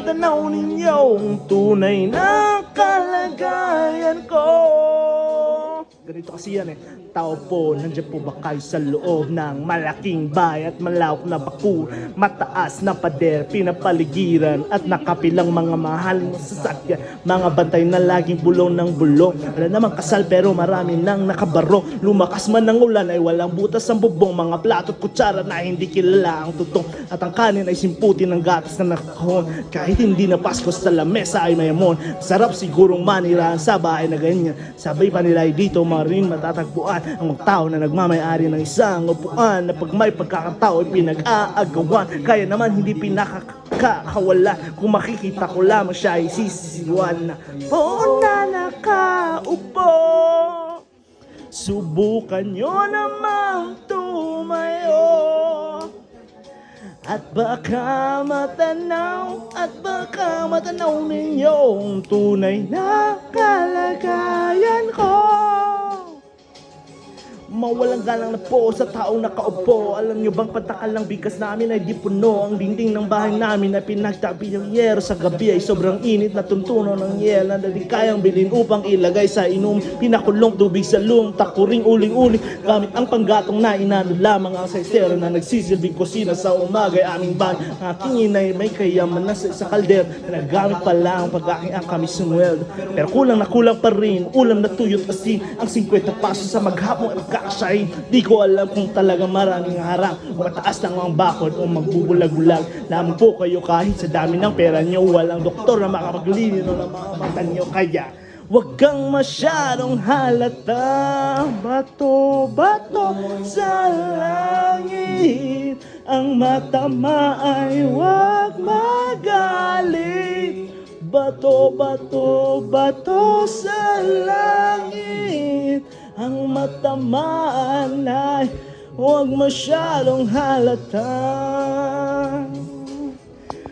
matanaw ninyo ang tunay na kalagayan ko. Ganito kasi yan eh. Tao po, nandiyan po ba kayo sa loob ng malaking bahay at malawak na baku, mataas na pader, pinapaligiran at nakapilang mga mahaling sasakyan, mga bantay na laging bulong ng bulong. Wala namang kasal pero marami nang nakabaro. Lumakas man ng ulan ay walang butas ang bubong, mga plato at kutsara na hindi kilala ang tutong, at ang kanin ay simputin ng gatas na nakahon. Kahit hindi na Pasko sa lamesa ay mayamon. Sarap sigurong manirahan sa bahay na ganyan. Sabay pa nila ay dito marin matatagpuan ang mga tao na nagmamayari ng isang upuan na pag may pagkakatao ay pinag-aagawan. Kaya naman hindi pinakakawala kung makikita ko lamang siya ay sisisiwan na po na nakaupo. Subukan nyo namang tumayo at baka matanaw ninyo ang tunay na kalagayan ko. Mawalang galang na po sa taong nakaupo. Alam nyo bang patakal ng bigkas namin ay di puno. Ang dingding ng bahay namin ay pinagtabi ng yero. Sa gabi ay sobrang init na tuntuno ng yel na di kayang bilhin upang ilagay sa inom. Pinakulong tubig sa lung, takuring uling-uling gamit ang panggatong na inano lamang ang saysero na nagsisilbing kusina sa umaga ay aming bahay. Ang aking inay may kayaman na sa kalder na nagamit pa lang pag-aking ang kami sumweldo. Pero kulang na kulang pa rin, ulam na tuyot asin ang 50 paso sa maghapong at kakasyahin. Di ko alam kung talaga maraming harang o mataas lang ang bakod o magbubulag-bulag lamang po kayo kahit sa dami ng pera nyo. Walang doktor na makapaglilino ng mga mata nyo. Kaya wag kang masyadong halata. Bato-bato sa langit, ang matama ay wag magalit. Bato-bato sa langit, ang matamaan ay huwag masyadong halata.